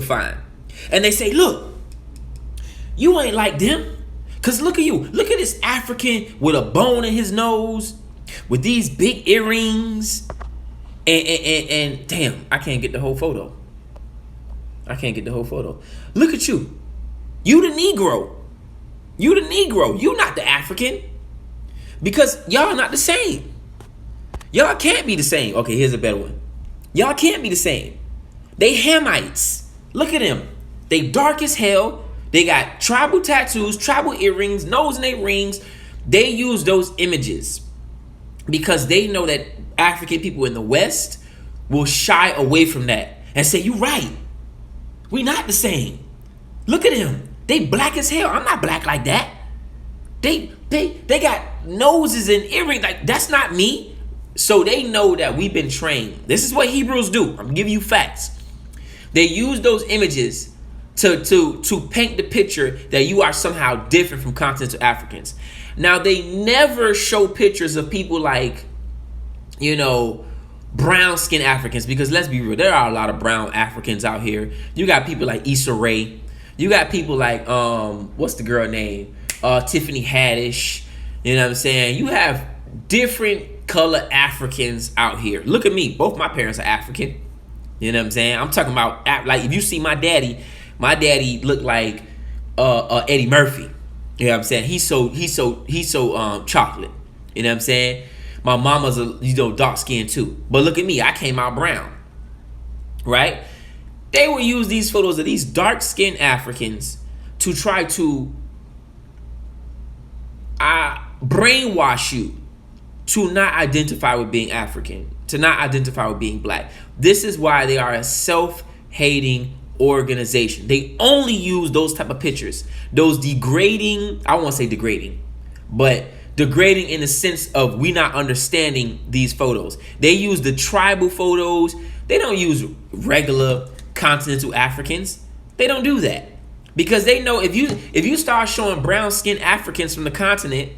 find. And they say, look, you ain't like them. Because look at you. Look at this African with a bone in his nose, with these big earrings. And damn, I can't get the whole photo. Look at you. You the Negro. You not the African. Because y'all not the same. Y'all can't be the same. Okay, here's a better one. Y'all can't be the same. They Hemites. Look at them. They dark as hell. They got tribal tattoos, tribal earrings, nose and their rings. They use those images because they know that African people in the West will shy away from that and say, you right. We not the same. Look at them. They black as hell. I'm not black like that. They got noses and earrings. Like, that's not me. So they know that we've been trained. This is what Hebrews do. I'm giving you facts. They use those images to paint the picture that you are somehow different from continental Africans. Now, they never show pictures of people like, you know, brown skin Africans, because let's be real, there are a lot of brown Africans out here. You got people like Issa Rae. You got people like what's the girl name? Tiffany Haddish. You know what I'm saying? You have different color Africans out here. Look at me. Both my parents are African. You know what I'm saying? I'm talking about, like, if you see my daddy looked like Eddie Murphy. You know what I'm saying? He's so chocolate. You know what I'm saying? My mama's dark skinned too. But look at me, I came out brown. Right? They will use these photos of these dark skinned Africans to try to brainwash you to not identify with being African, to not identify with being black. This is why they are a self-hating organization. They only use those type of pictures, those degrading, I won't say degrading, but degrading in the sense of we not understanding these photos. They use the tribal photos. They don't use regular continental Africans. They don't do that because they know if you start showing brown skinned Africans from the continent,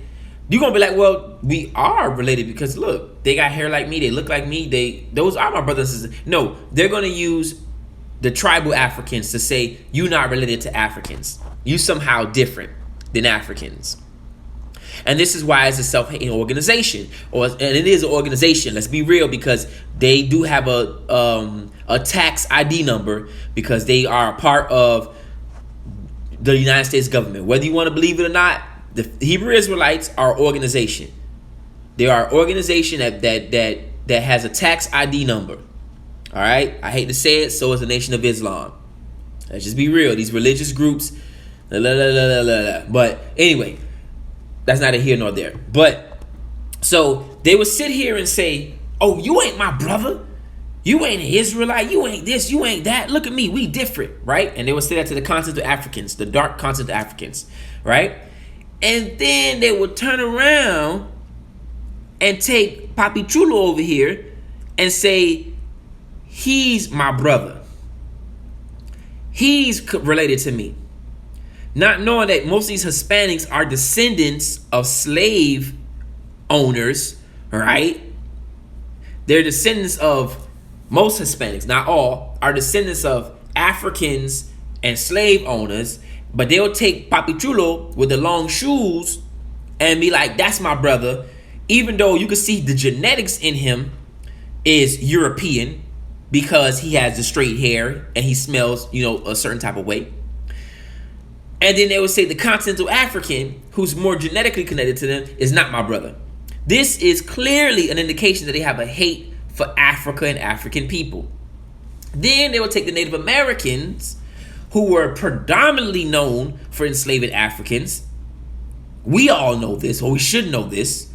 you're gonna be like, well, we are related because look, they got hair like me, they look like me, those are my brothers and sisters. No, they're gonna use the tribal Africans to say you're not related to Africans. You somehow different than Africans. And this is why it's a self-hating organization, and it is an organization. Let's be real, because they do have a tax ID number because they are a part of the United States government. Whether you want to believe it or not, the Hebrew Israelites are an organization. They are an organization that has a tax ID number. All right, I hate to say it, so is the Nation of Islam. Let's just be real. These religious groups, but anyway. That's neither here nor there. But so they would sit here and say, oh, you ain't my brother. You ain't an Israelite. You ain't this. You ain't that. Look at me. We different, right? And they would say that to the continental Africans, the dark continental Africans, right? And then they would turn around and take Papi Chulo over here and say, he's my brother. He's related to me. Not knowing that most of these Hispanics are descendants of slave owners, right? They're descendants of, most Hispanics, not all, are descendants of Africans and slave owners, but they'll take Papi Chulo with the long shoes and be like, that's my brother, even though you can see the genetics in him is European because he has the straight hair and he smells, a certain type of way. And then they would say the continental African, who's more genetically connected to them, is not my brother. This is clearly an indication that they have a hate for Africa and African people. Then they would take the Native Americans, who were predominantly known for enslaving Africans. We all know this, or we should know this.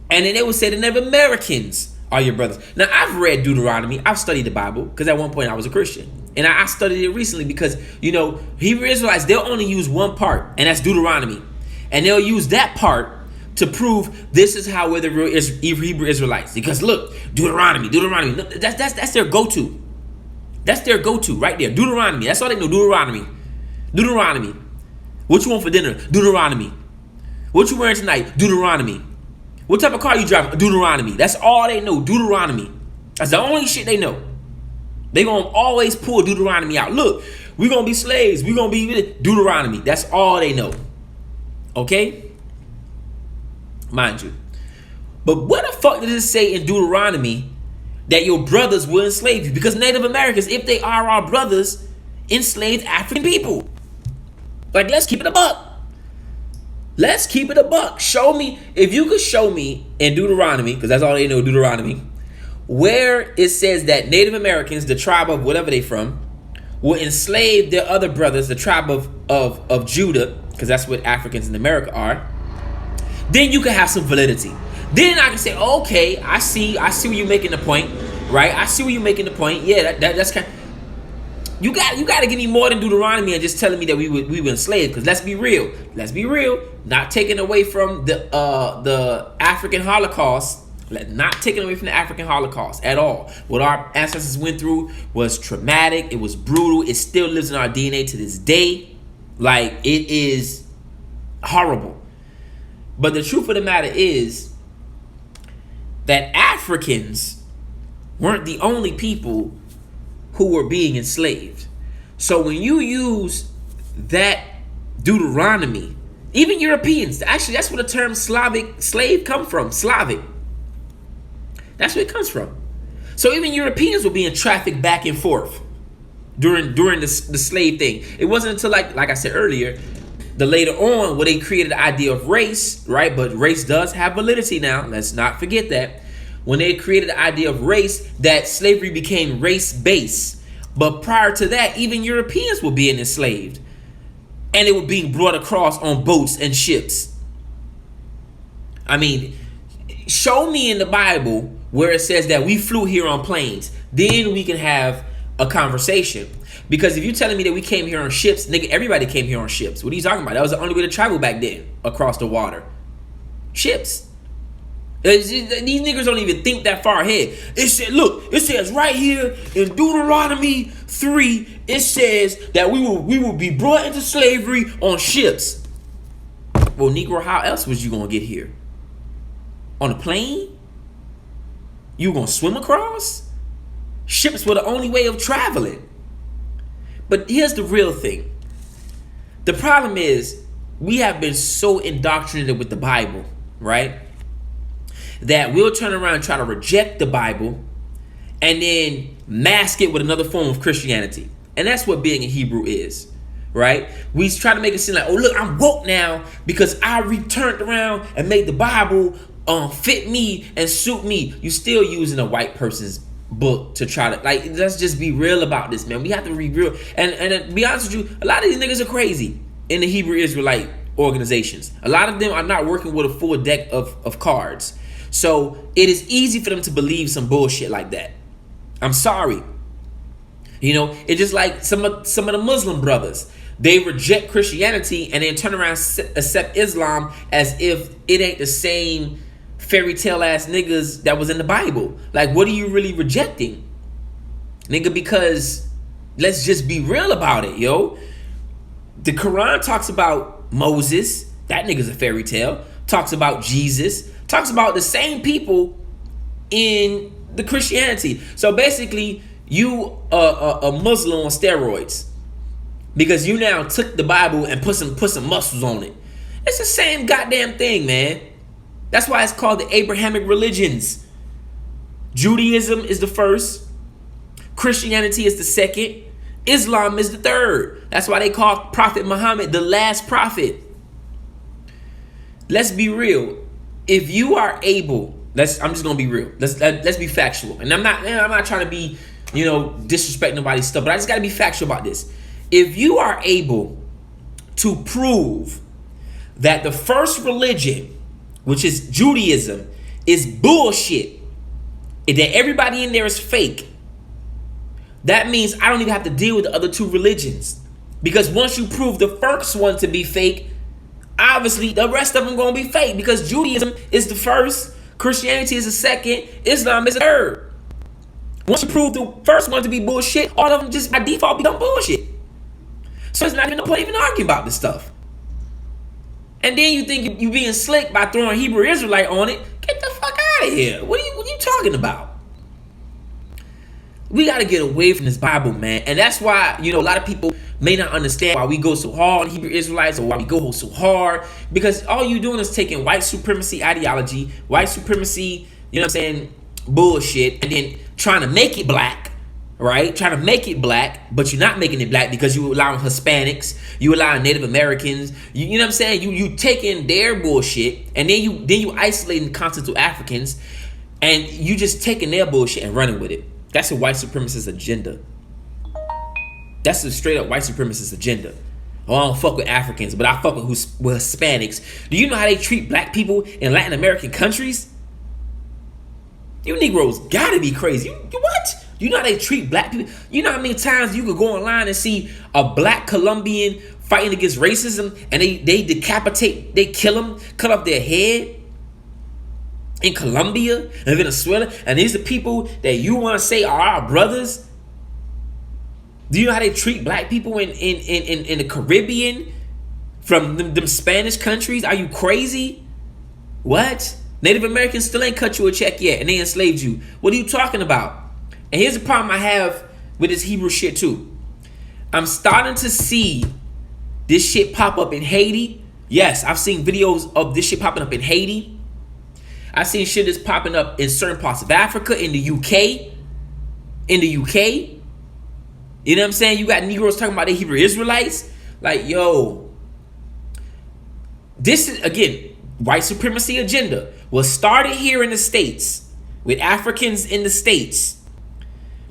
And then they would say the Native Americans are your brothers. Now, I've read Deuteronomy. I've studied the Bible, because at one point I was a Christian. And I studied it recently because, Hebrew Israelites, they'll only use one part, and that's Deuteronomy. And they'll use that part to prove this is how we're the real Hebrew Israelites. Because look, Deuteronomy. That's their go-to. That's their go-to right there. Deuteronomy. That's all they know. Deuteronomy. What you want for dinner? Deuteronomy. What you wearing tonight? Deuteronomy. What type of car you driving? Deuteronomy. That's all they know. Deuteronomy. That's the only shit they know. They gonna always pull Deuteronomy out. Look, we gonna be slaves. We gonna be Deuteronomy. That's all they know. Okay? Mind you. But what the fuck does it say in Deuteronomy that your brothers will enslave you? Because Native Americans, if they are our brothers, enslaved African people. Like, let's keep it a buck. Let's keep it a buck. Show me, if you could show me in Deuteronomy, because that's all they know, Deuteronomy, where it says that Native Americans, the tribe of whatever they from, will enslave their other brothers, the tribe of Judah, because that's what Africans in America are, then you can have some validity. Then I can say, okay, I see where you're making the point, right? I see where you're making the point. Yeah, that's kind of, you got to give me more than Deuteronomy and just telling me that we were enslaved. Because let's be real, not taking away from the African Holocaust. Not taken away from the African Holocaust at all. What our ancestors went through was traumatic. It was brutal. It still lives in our DNA to this day. Like, it is horrible. But the truth of the matter is that Africans weren't the only people who were being enslaved. So when you use that Deuteronomy, even Europeans, actually that's where the term Slavic slave come from. Slavic. That's where it comes from. So even Europeans were being trafficked back and forth during the slave thing. It wasn't until like I said earlier, the later on where they created the idea of race, right? But race does have validity now. Let's not forget that. When they created the idea of race, that slavery became race-based. But prior to that, even Europeans were being enslaved. And they were being brought across on boats and ships. I mean, show me in the Bible where it says that we flew here on planes. Then we can have a conversation. Because if you're telling me that we came here on ships, nigga, everybody came here on ships. What are you talking about? That was the only way to travel back then, across the water. Ships. These niggas don't even think that far ahead. It says right here in Deuteronomy 3, it says that we will be brought into slavery on ships. Well, Negro, how else was you gonna get here? On a plane? You gonna swim across? Ships were the only way of traveling. But here's the real thing. The problem is we have been so indoctrinated with the Bible, right? That we'll turn around and try to reject the Bible and then mask it with another form of Christianity. And that's what being a Hebrew is, right? We try to make it seem like, oh, look, I'm woke now because I returned around and made the Bible fit me and suit me. You still using a white person's book to try to, like, let's just be real about this, man. We have to be real. And to be honest with you, a lot of these niggas are crazy in the Hebrew Israelite organizations. A lot of them are not working with a full deck of cards. So it is easy for them to believe some bullshit like that. I'm sorry. You know, it's just like some of the Muslim brothers. They reject Christianity and then turn around and accept Islam as if it ain't the same fairy tale ass niggas that was in the Bible. Like, what are you really rejecting? Nigga, because let's just be real about it, yo. The Quran talks about Moses. That nigga's a fairy tale. Talks about Jesus. Talks about the same people in the Christianity. So basically, you a Muslim on steroids because you now took the Bible and put some muscles on it. It's the same goddamn thing, man. That's why it's called the Abrahamic religions. Judaism is the first. Christianity is the second. Islam is the third. That's why they call Prophet Muhammad the last prophet. Let's be real. If you are able, I'm just gonna be real. Let's be factual. And I'm not trying to be, disrespect nobody's stuff, but I just gotta be factual about this. If you are able to prove that the first religion, which is Judaism, is bullshit, and that everybody in there is fake, that means I don't even have to deal with the other two religions. Because once you prove the first one to be fake, obviously the rest of them gonna be fake, because Judaism is the first, Christianity is the second, Islam is the third. Once you prove the first one to be bullshit, all of them just by default become bullshit. So it's not even no point even arguing about this stuff. And then you think you being slick by throwing Hebrew Israelite on it. Get the fuck out of here. What are you talking about? We got to get away from this Bible, man. And that's why, a lot of people may not understand why we go so hard on Hebrew Israelites, or why we go so hard, because all you doing is taking white supremacy ideology, white supremacy, bullshit, and then trying to make it black, right? Trying to make it black, but you're not making it black because you allowing Hispanics, you allowing Native Americans, you taking their bullshit, and then you isolating continental Africans, and you just taking their bullshit and running with it. That's a white supremacist agenda. That's a straight up white supremacist agenda. Oh, I don't fuck with Africans, but I fuck with Hispanics. Do you know how they treat black people in Latin American countries? You Negroes gotta be crazy. What? You know how they treat black people? You know how many times you could go online and see a black Colombian fighting against racism, and they decapitate, they kill them, cut off their head in Colombia and Venezuela, and these are people that you want to say are our brothers? Do you know how they treat black people in the Caribbean from them Spanish countries? Are you crazy? What? Native Americans still ain't cut you a check yet, and they enslaved you. What are you talking about? And here's the problem I have with this Hebrew shit too. I'm starting to see this shit pop up in Haiti. Yes, I've seen videos of this shit popping up in Haiti. I've seen shit that's popping up in certain parts of Africa, in the UK. You know what I'm saying? You got Negroes talking about the Hebrew Israelites. Like, yo, this is, again, white supremacy agenda was started here in the States with Africans in the States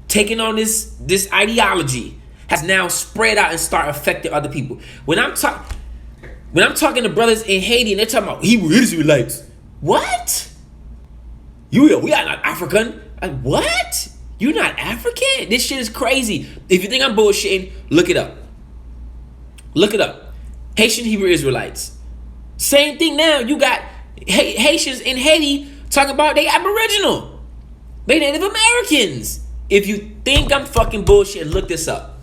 taking on this ideology, has now spread out and start affecting other people. When I'm talking to brothers in Haiti and they're talking about Hebrew Israelites, what? We are not African. Like, what? You're not African? This shit is crazy. If you think I'm bullshitting, look it up. Look it up. Haitian Hebrew Israelites. Same thing now. You got Haitians in Haiti talking about they Aboriginal. They Native Americans. If you think I'm fucking bullshit, look this up.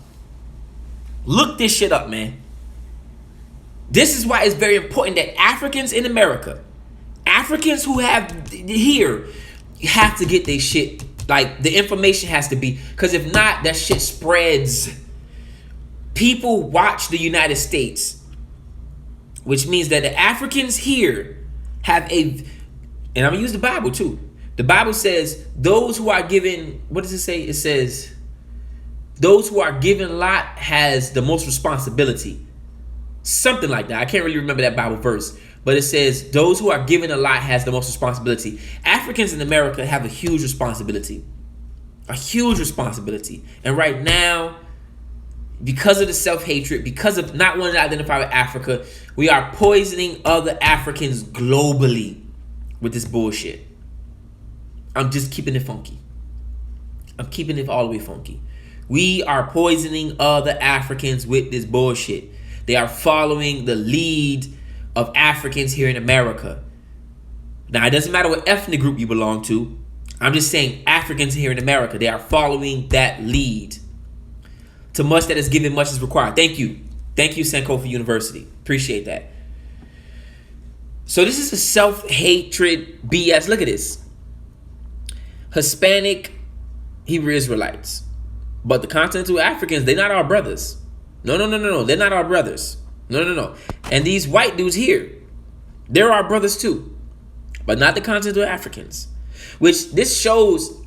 Look this shit up, man. This is why it's very important that Africans in America, Africans who have here, you have to get their shit. Like, the information has to be, because if not, that shit spreads. People watch the United States, which means that the Africans here have and I'm going to use the Bible too. The Bible says those who are given, what does it say? It says those who are given lot has the most responsibility. Something like that. I can't really remember that Bible verse. But it says those who are given a lot has the most responsibility. Africans in America have a huge responsibility. A huge responsibility. And right now, because of the self-hatred, because of not wanting to identify with Africa, we are poisoning other Africans globally with this bullshit. I'm just keeping it funky. I'm keeping it all the way funky. We are poisoning other Africans with this bullshit. They are following the lead of Africans here in America. Now, it doesn't matter what ethnic group you belong to. I'm just saying Africans here in America, they are following that lead. To much that is given, much is required. Thank you. Thank you, Sankofa University. Appreciate that. So this is a self-hatred BS. Look at this. Hispanic Hebrew Israelites. But the continental Africans, they're not our brothers. No. They're not our brothers. No. And these white dudes here, they're our brothers too. But not the continental Africans. Which this shows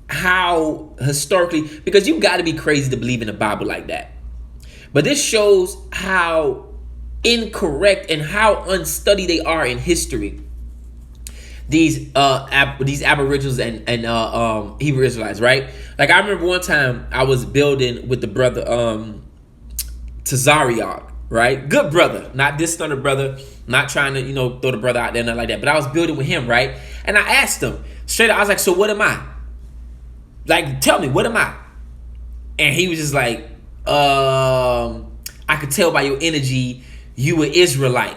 how historically, because you got to be crazy to believe in the Bible like that. But this shows how incorrect and how unstudied they are in history. These Aboriginals and Hebrew Israelites, right? Like, I remember one time I was building with the brother Tazariot, right? Good brother, not dishonor brother, not trying to throw the brother out there, nothing like that. But I was building with him, right? And I asked him straight up, I was like, so what am I? Like, tell me, what am I? And he was just like, I could tell by your energy you an Israelite.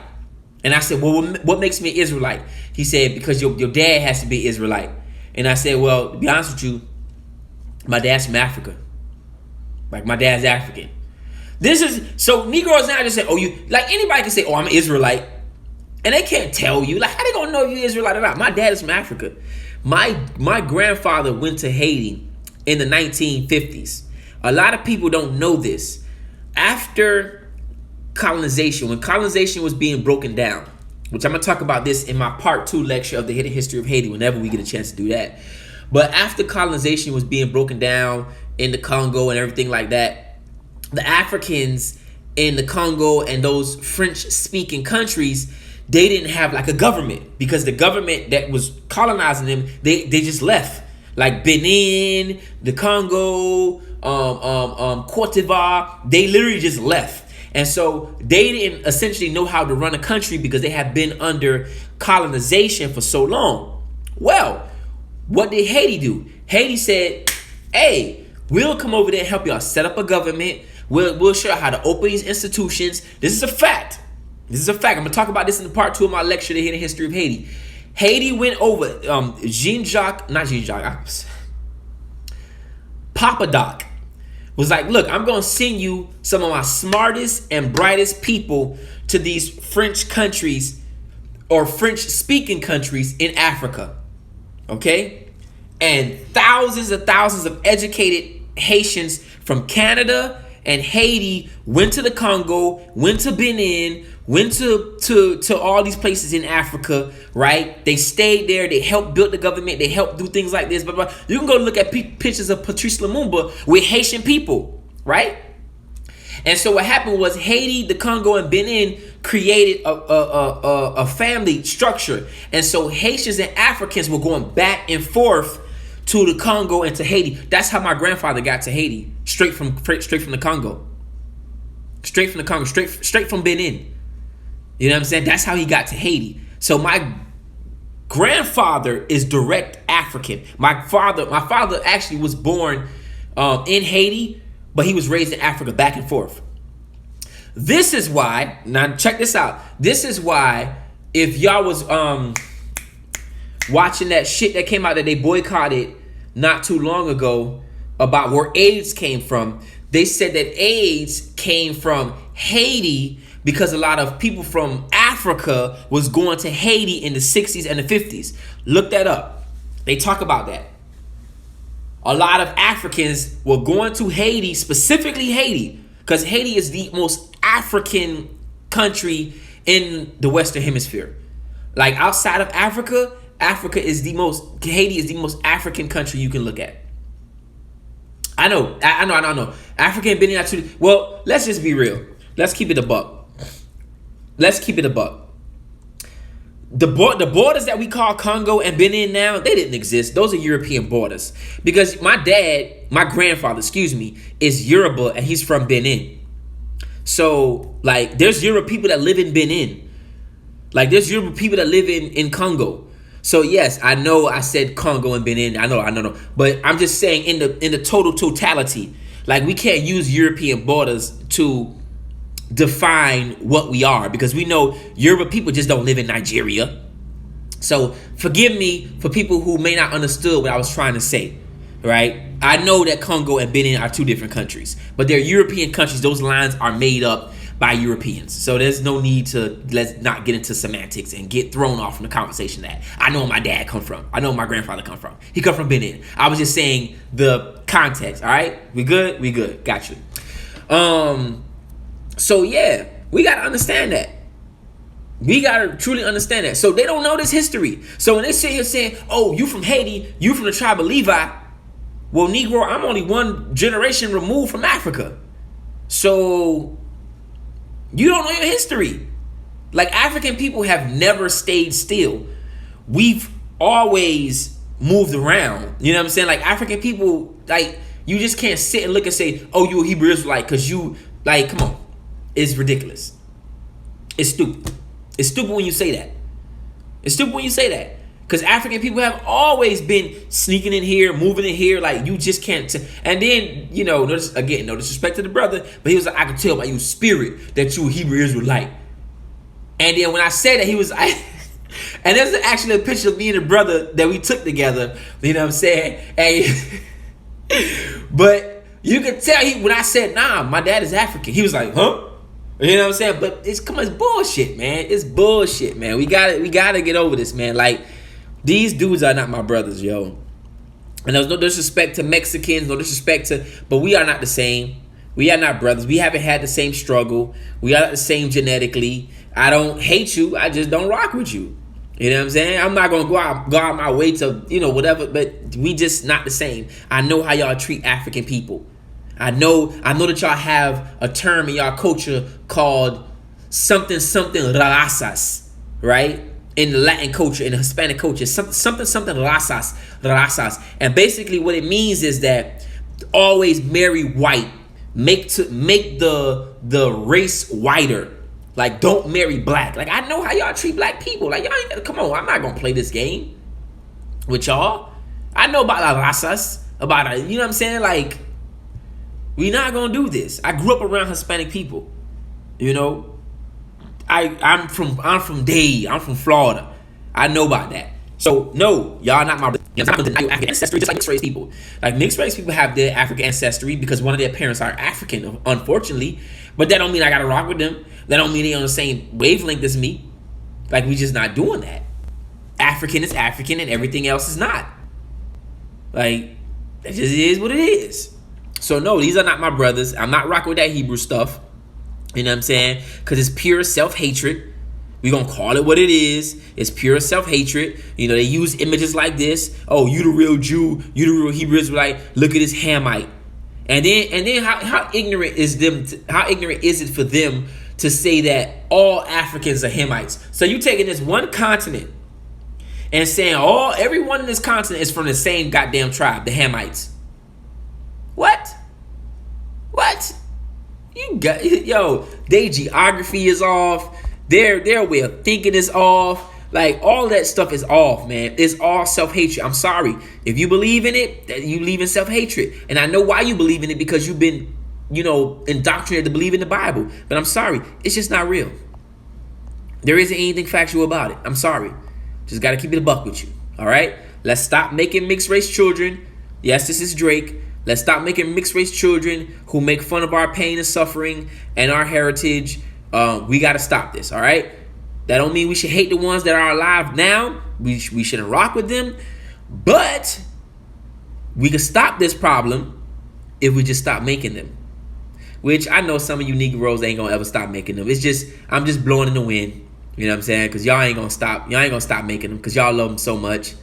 And I said, well, what makes me an Israelite? He said, because your dad has to be an Israelite. And I said, well, to be honest with you, my dad's from Africa. Like, my dad's African. So Negroes now just say, like, anybody can say, I'm an Israelite. And they can't tell you. Like, how they gonna know if you're Israelite or not? My dad is from Africa. My grandfather went to Haiti in the 1950s. A lot of people don't know this. After colonization, when colonization was being broken down, which I'm going to talk about this in my part 2 lecture of the hidden history of Haiti whenever we get a chance to do that. But after colonization was being broken down in the Congo and everything like that, the Africans in the Congo and those French-speaking countries, they didn't have like a government, because the government that was colonizing them, they just left. Like Benin, the Congo, Cote d'Ivoire, they literally just left. And so they didn't essentially know how to run a country because they had been under colonization for so long. Well, what did Haiti do? Haiti said, hey, we'll come over there and help y'all set up a government. We'll show you how to open these institutions. This is a fact. This is a fact. I'm going to talk about this in part 2 of my lecture, The Hidden History of Haiti. Haiti went over, Papa Doc was like, look, I'm going to send you some of my smartest and brightest people to these French countries or French-speaking countries in Africa. Okay? And thousands of educated Haitians from Canada and Haiti went to the Congo, went to Benin, went to all these places in Africa, right? They stayed there. They helped build the government. They helped do things like this. But you can go look at pictures of Patrice Lumumba with Haitian people, right? And so what happened was Haiti, the Congo, and Benin created a family structure. And so Haitians and Africans were going back and forth to the Congo and to Haiti. That's how my grandfather got to Haiti, straight from the Congo. Straight from the Congo, straight from Benin. You know what I'm saying? That's how he got to Haiti. So my grandfather is direct African. My father actually was born in Haiti, but he was raised in Africa, back and forth. This is why, now check this out. This is why, if y'all was watching that shit that came out that they boycotted not too long ago about where AIDS came from, they said that AIDS came from Haiti because a lot of people from Africa was going to Haiti in the 60s and the 50s. Look that up. They talk about that. A lot of Africans were going to Haiti, specifically Haiti, because Haiti is the most African country in the Western Hemisphere. Like outside of Africa, Haiti is the most African country you can look at. I know. Africa and Benin actually. Well, let's just be real. Let's keep it a buck. The borders that we call Congo and Benin now, they didn't exist. Those are European borders. Because my grandfather, is Yoruba, and he's from Benin. So, like, there's Yoruba people that live in Benin. Like, there's Yoruba people that live in Congo. So yes, I know I said Congo and Benin. I know. But I'm just saying in the totality, like, we can't use European borders to define what we are, because we know Yoruba people just don't live in Nigeria. So forgive me for people who may not understood what I was trying to say, right? I know that Congo and Benin are two different countries, but they're European countries. Those lines are made up by Europeans. So there's no need to, let's not get into semantics and get thrown off from the conversation that I know where my dad come from. I know where my grandfather come from. He come from Benin. I was just saying the context, all right? We good? We good. Got you. So yeah, we got to understand that. We got to truly understand that. So they don't know this history. So when they sit here saying, oh, you from Haiti, you from the tribe of Levi. Well, Negro, I'm only one generation removed from Africa. So you don't know your history. Like, African people have never stayed still. We've always moved around. You know what I'm saying? Like, African people, like, you just can't sit and look and say, oh, you a Hebrew Israelite, because you, like, come on. It's ridiculous. It's stupid. It's stupid when you say that. It's stupid when you say that. Because African people have always been sneaking in here, moving in here, like, you just can't. And then, you know, no disrespect to the brother, but he was like, I could tell by your spirit that you a Hebrew Israelite. And then when I said that, he was like, and there's actually a picture of me and the brother that we took together, you know what I'm saying? And, but you could tell when I said, nah, my dad is African, he was like, huh? You know what I'm saying? But it's bullshit, man. It's bullshit, man. We gotta get over this, man. Like, these dudes are not my brothers, yo. And there's no disrespect to Mexicans, no disrespect to, but we are not the same. We are not brothers. We haven't had the same struggle. We are not the same genetically. I don't hate you. I just don't rock with you. You know what I'm saying? I'm not gonna go out my way to, whatever, but we just not the same. I know how y'all treat African people. I know that y'all have a term in y'all culture called something razas, right? In the Latin culture, in the Hispanic culture, something razas. And basically what it means is that always marry white. Make the race whiter. Like, don't marry black. Like, I know how y'all treat black people. Like, y'all ain't, come on, I'm not gonna play this game with y'all. I know about la razas, you know what I'm saying? Like, we not gonna do this. I grew up around Hispanic people. I'm from Florida. I know about that. So no, y'all not my. I'm not deny your African ancestry, just like mixed race people. Like, mixed race people have their African ancestry because one of their parents are African, unfortunately. But that don't mean I gotta rock with them. That don't mean they on the same wavelength as me. Like, we just not doing that. African is African and everything else is not. Like, that just is what it is. So no, these are not my brothers. I'm not rocking with that Hebrew stuff. You know what I'm saying? Because it's pure self-hatred. We're going to call it what it is. It's pure self-hatred. They use images like this. Oh, you the real Jew. You the real Hebrew Israelite. Look at this Hamite. And then how ignorant is it for them to say that all Africans are Hemites? So you taking this one continent and saying everyone in this continent is from the same goddamn tribe, the Hemites. What? Their geography is off. Their way of thinking is off. Like, all that stuff is off, man. It's all self-hatred. I'm sorry. If you believe in it, that you believe in self-hatred. And I know why you believe in it, because you've been, indoctrinated to believe in the Bible. But I'm sorry. It's just not real. There isn't anything factual about it. I'm sorry. Just got to keep it a buck with you. All right? Let's stop making mixed race children. Yes, this is Drake. Let's stop making mixed race children who make fun of our pain and suffering and our heritage. We got to stop this, all right? That don't mean we should hate the ones that are alive now. We shouldn't rock with them. But we can stop this problem if we just stop making them. Which I know some of you Negroes ain't going to ever stop making them. It's just, I'm just blowing in the wind. You know what I'm saying? Because y'all ain't going to stop. Y'all ain't going to stop making them because y'all love them so much.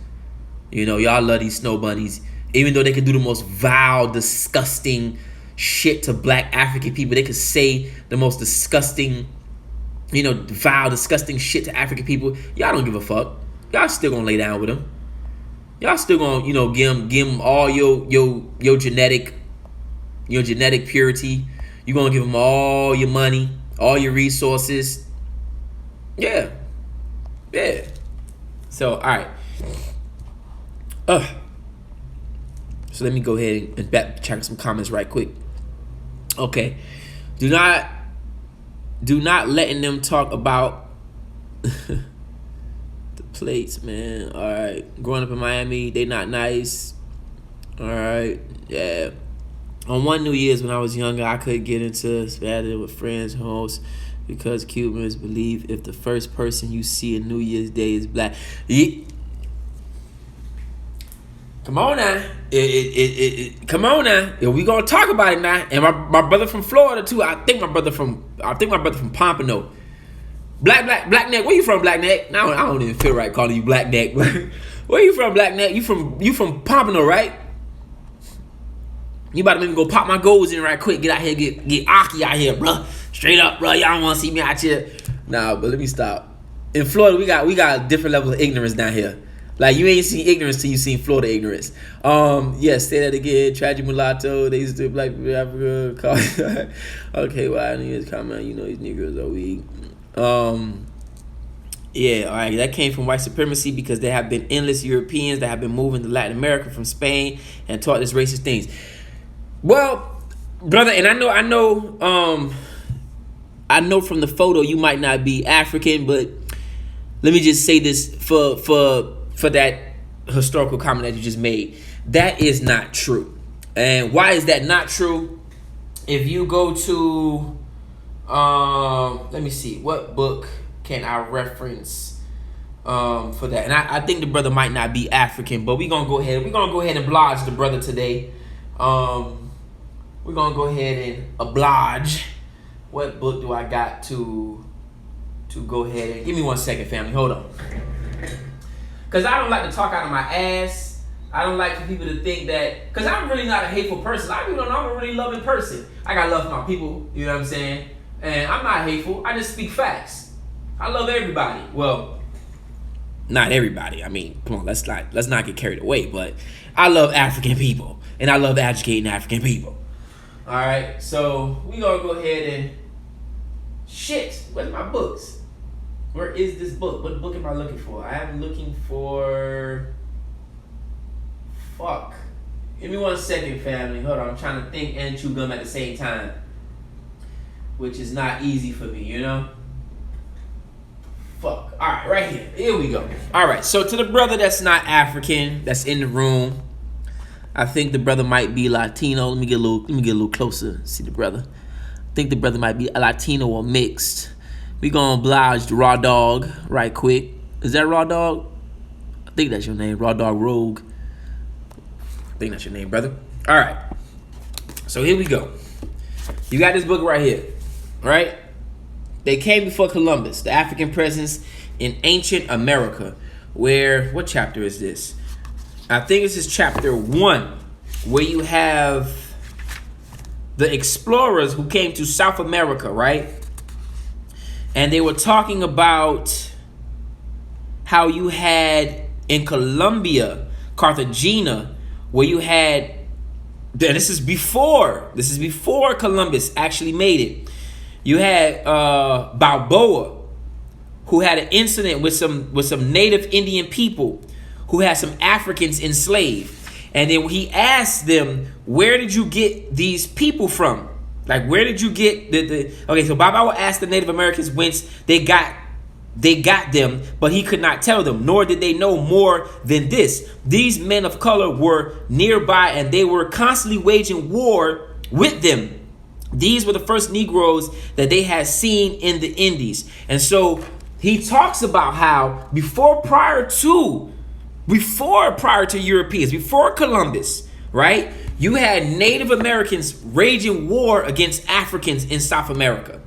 Y'all love these snow bunnies. Even though they can do the most vile, disgusting shit to black African people, they could say the most disgusting, vile, disgusting shit to African people. Y'all don't give a fuck. Y'all still gonna lay down with them. Y'all still gonna, give them all your genetic purity. You gonna give them all your money, all your resources. Yeah. So all right. So let me go ahead and check some comments right quick. Okay. Do not letting them talk about the plates, man. All right. Growing up in Miami, they not nice. All right. Yeah. On one New Year's when I was younger, I could get into spatting with friends, hosts, because Cubans believe if the first person you see on New Year's Day is black. Come on now. Come on now. We gonna talk about it now. And my brother from Florida too. I think my brother from Pompano. Black neck. Where you from, Black neck? Now I don't even feel right calling you Black neck. Where you from, Black neck? You from Pompano, right? You about to make me go pop my goals in right quick. Get out here, get Aki out here, bro. Straight up, bro. Y'all don't want to see me out here. Nah, but let me stop. In Florida, we got a different level of ignorance down here. Like, you ain't seen ignorance till you seen Florida ignorance. Yes, say that again. Tragic mulatto. They used to black people in Africa. Okay, well, I need his comment. These Negroes are weak. Yeah, all right. That came from white supremacy because there have been endless Europeans that have been moving to Latin America from Spain and taught us racist things. Well, brother, and I know from the photo you might not be African, but let me just say this for that historical comment that you just made. That is not true. And why is that not true? If you go to let me see, what book can I reference for that. And I think the brother might not be African, but we're gonna go ahead and oblige the brother today. We're gonna go ahead and oblige. What book do I got to go ahead and give me 1 second, family? Hold on. Cause I don't like to talk out of my ass. I don't like for people to think that, cause I'm really not a hateful person. A lot of people don't know I'm a really loving person. I got love for my people, you know what I'm saying? And I'm not hateful. I just speak facts. I love everybody. Well, not everybody. I mean, come on, let's not get carried away. But I love African people, and I love educating African people. All right, so we gonna go ahead and shit. Where's my books? Where is this book? What book am I looking for? I am looking for. Fuck. Give me 1 second, family. Hold on, I'm trying to think and chew gum at the same time, which is not easy for me, you know. Fuck. All right, right here. Here we go. All right. So to the brother that's not African, that's in the room, I think the brother might be Latino. Let me get a little closer. See the brother. I think the brother might be a Latino or mixed. We gonna oblige the Raw Dog right quick. Is that Raw Dog? I think that's your name, Raw Dog Rogue. I think that's your name, brother. All right. So here we go. You got this book right here, right? They came before Columbus, the African presence in ancient America. What chapter is this? I think this is chapter 1, where you have the explorers who came to South America, right? And they were talking about how you had in Colombia, Cartagena, where you had, this is before Columbus actually made it. You had Balboa, who had an incident with some native Indian people who had some Africans enslaved. And then he asked them, where did you get these people from? Like, where did you get okay, so Balboa asked the Native Americans whence they got them, but he could not tell them, nor did they know more than this. These men of color were nearby, and they were constantly waging war with them. These were the first Negroes that they had seen in the Indies. And so he talks about how prior to Europeans, before Columbus, right, you had Native Americans raging war against Africans in South America,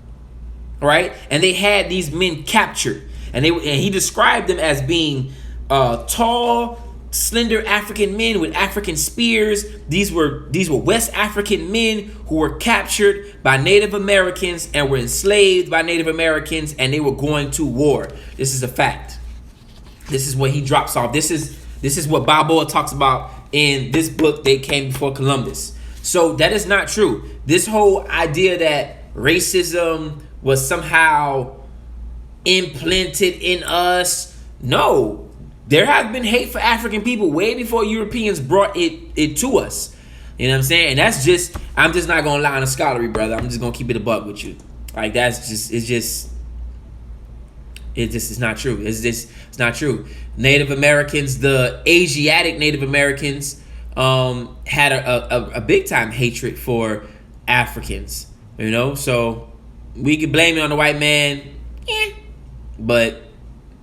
right? And they had these men captured. And he described them as being tall, slender African men with African spears. These were West African men who were captured by Native Americans and were enslaved by Native Americans, and they were going to war. This is a fact. This is what he drops off. This is what Balboa talks about in this book, They Came Before Columbus. So that is not true. This whole idea that racism was somehow implanted in us, no. There have been hate for African people way before Europeans brought it to us. You know what I'm saying? And I'm just not gonna lie on the scholarly, brother. I'm just gonna keep it a buck with you. Like, it's not true. It's not true. Native Americans, the Asiatic Native Americans, had a big time hatred for Africans. You know, so we can blame it on the white man, but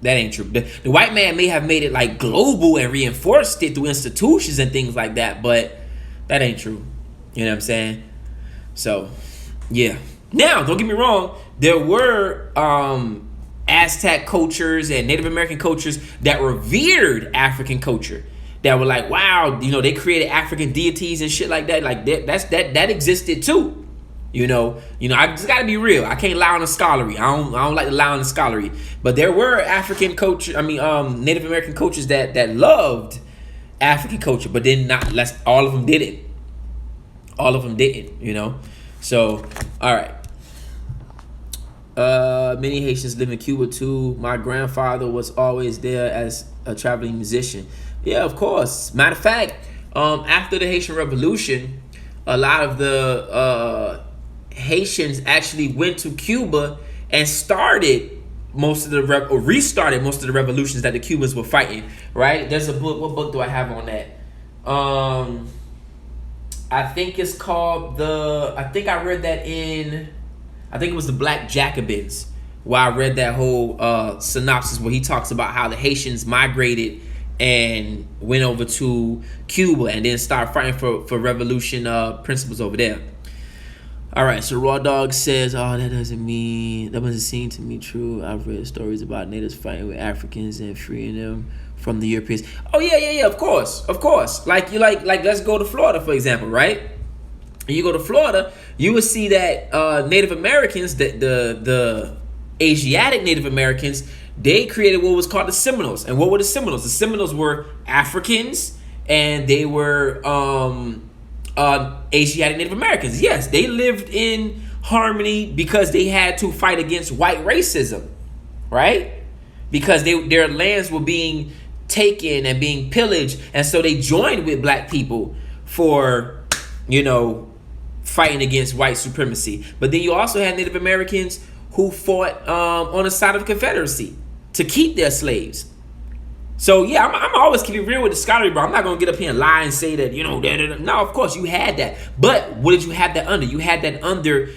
that ain't true. The white man may have made it like global and reinforced it through institutions and things like that, but that ain't true. You know what I'm saying? So, yeah. Now, don't get me wrong. There were Aztec cultures and Native American cultures that revered African culture. That were like, wow, you know, they created African deities and shit like that. Like that existed too. You know, I just gotta be real. I can't lie on the scholarly. I don't like to lie on the scholarly. But there were Native American cultures that loved African culture, but then not less. All of them didn't. All of them didn't. You know. So, all right. Many Haitians live in Cuba too. My grandfather was always there as a traveling musician. Yeah, of course. Matter of fact, after the Haitian Revolution, a lot of the Haitians actually went to Cuba and restarted most of the revolutions that the Cubans were fighting. Right? There's a book. What book do I have on that? I think it's called I think I read that in. I think it was the Black Jacobins. where I read that whole synopsis where he talks about how the Haitians migrated and went over to Cuba and then started fighting for revolution principles over there. All right, so Raw Dog says, "Oh, that doesn't seem to me true. I've read stories about natives fighting with Africans and freeing them from the Europeans." Oh yeah. Of course. Like let's go to Florida for example, right? And you go to Florida, you will see that Native Americans, the Asiatic Native Americans, they created what was called the Seminoles. And what were the Seminoles? The Seminoles were Africans, and they were Asiatic Native Americans. Yes, they lived in harmony because they had to fight against white racism, right? Because their lands were being taken and being pillaged, and so they joined with black people for, fighting against white supremacy. But then you also had Native Americans who fought on the side of the Confederacy to keep their slaves. So yeah, I'm always keep it real with the scholarly, bro. I'm not gonna get up here and lie and say that No, of course you had that, but what did you have that under? You had that under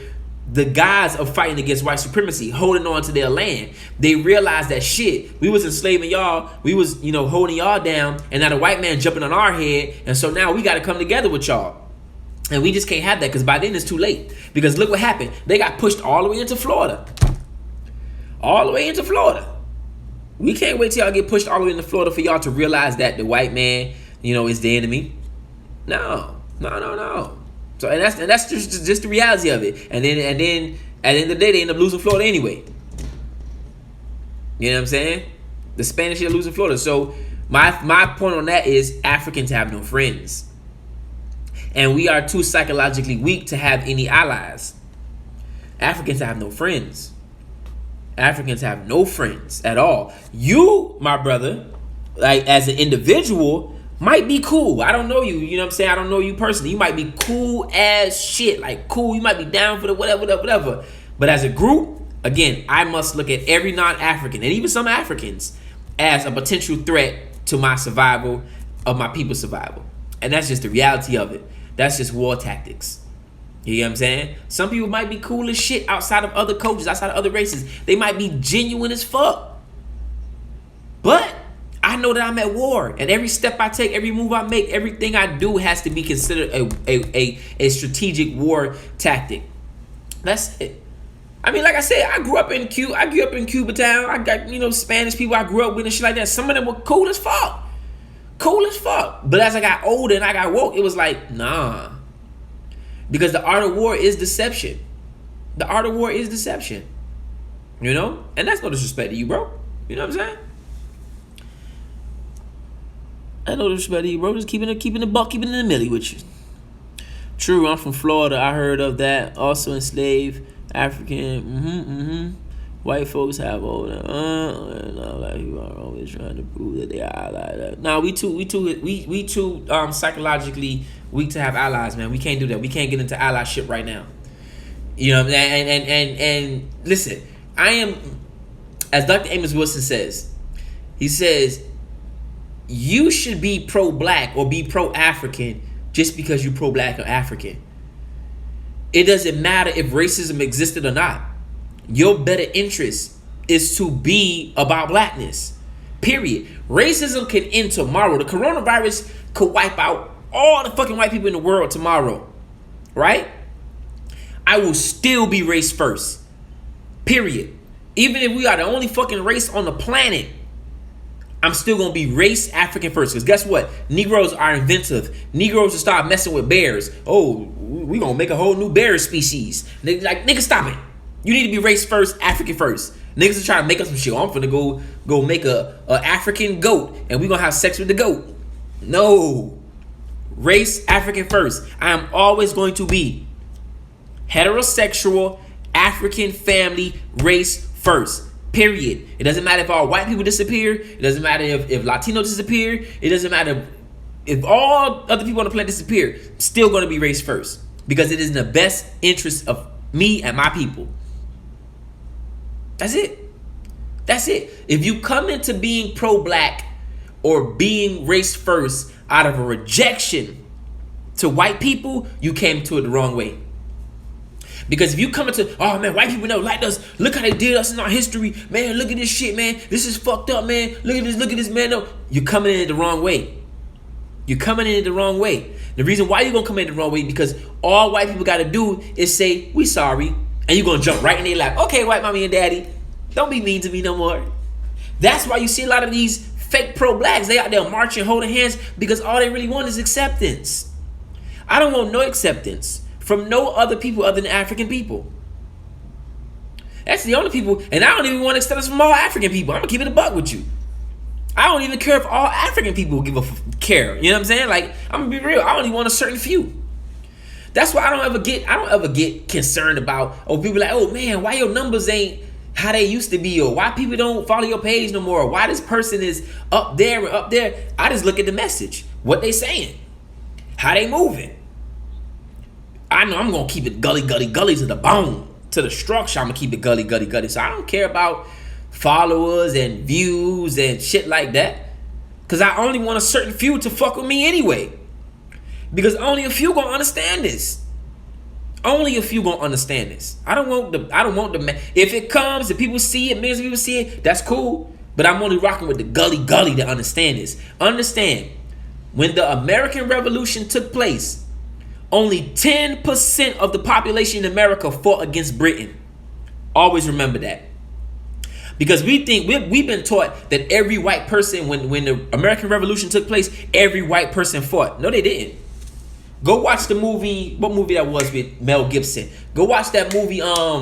the guise of fighting against white supremacy, holding on to their land. They realized that shit, we was enslaving y'all, we was holding y'all down, and now the white man jumping on our head, and so now we got to come together with y'all. And we just can't have that because by then it's too late. Because look what happened. They got pushed all the way into Florida. All the way into Florida. We can't wait till y'all get pushed all the way into Florida for y'all to realize that the white man, is the enemy. No. So and that's just the reality of it. And then at the end of the day, they end up losing Florida anyway. You know what I'm saying? The Spanish are losing Florida. So my point on that is Africans have no friends. And we are too psychologically weak to have any allies. Africans have no friends. Africans have no friends at all. You, my brother, like as an individual, might be cool. I don't know you. You know what I'm saying? I don't know you personally. You might be cool as shit. Like cool. You might be down for the whatever. But as a group, again, I must look at every non-African and even some Africans as a potential threat to my survival, of my people's survival. And that's just the reality of it. That's just war tactics. You know what I'm saying? Some people might be cool as shit outside of other cultures, outside of other races. They might be genuine as fuck. But I know that I'm at war. And every step I take, every move I make, everything I do has to be considered a strategic war tactic. That's it. I mean, like I said, I grew up in Cuba town. I got, Spanish people I grew up with and shit like that. Some of them were cool as fuck. But as I got older and I got woke, it was like, nah. Because the art of war is deception. And that's no disrespect to you, bro. You know what I'm saying? I know disrespect to you, bro. Just keeping the buck, keeping it in the milli with you. True, I'm from Florida. I heard of that. Also enslaved African. White folks have all that. Like you are always trying to prove that they are allies. Nah, we too psychologically weak to have allies, man. We can't do that. We can't get into allyship right now. You know what I'm saying? And listen, I am, as Dr. Amos Wilson says, he says, you should be pro-black or be pro-African just because you're pro-black or African. It doesn't matter if racism existed or not. Your better interest is to be about blackness. Period. Racism can end tomorrow. The coronavirus could wipe out all the fucking white people in the world tomorrow. Right? I will still be race first. Period. Even if we are the only fucking race on the planet, I'm still going to be race African first. Because guess what? Negroes are inventive. Negroes will start messing with bears. Oh, we going to make a whole new bear species. Nigga, stop it. You need to be race first, African first. Niggas are trying to make us some shit. I'm finna go make a African goat and we gonna have sex with the goat. No. Race African first. I am always going to be heterosexual, African family, race first. Period. It doesn't matter if all white people disappear. It doesn't matter if Latino disappear. It doesn't matter if all other people on the planet disappear. I'm still gonna be race first. Because it is in the best interest of me and my people. That's it. If you come into being pro-black or being race first out of a rejection to white people, you came to it the wrong way. Because if you come into, oh man, white people never liked us. Look how they did us in our history. Man, look at this shit, man. This is fucked up, man. Look at this, man. No, you're coming in it the wrong way. You're coming in it the wrong way. The reason why you're going to come in the wrong way, because all white people got to do is say, we sorry. And you're going to jump right in their lap. Okay, white mommy and daddy, don't be mean to me no more. That's why you see a lot of these fake pro-blacks. They out there marching, holding hands, because all they really want is acceptance. I don't want no acceptance from no other people other than African people. That's the only people, and I don't even want acceptance from all African people. I'm going to keep it a buck with you. I don't even care if all African people give a care. You know what I'm saying? Like, I'm gonna be real. I only want a certain few. That's why I don't ever get concerned about, oh, people like, oh man, why your numbers ain't how they used to be, or why people don't follow your page no more, or why this person is up there and up there. I just look at the message, what they saying, how they moving. I know I'm gonna keep it gully to the bone, to the structure. I'm gonna keep it gully. So I don't care about followers and views and shit like that, because I only want a certain few to fuck with me anyway, because only a few gonna understand this. Only a few gonna understand this. I don't want the if it comes, if people see it, millions of people see it, that's cool, but I'm only rocking with the gully to understand this. Understand, when the American Revolution took place, only 10% of the population in America fought against Britain. Always remember that. Because we think we've been taught that every white person, when the American Revolution took place, every white person fought. No, they didn't. Go watch the movie. What movie that was with Mel Gibson? Go watch that movie. I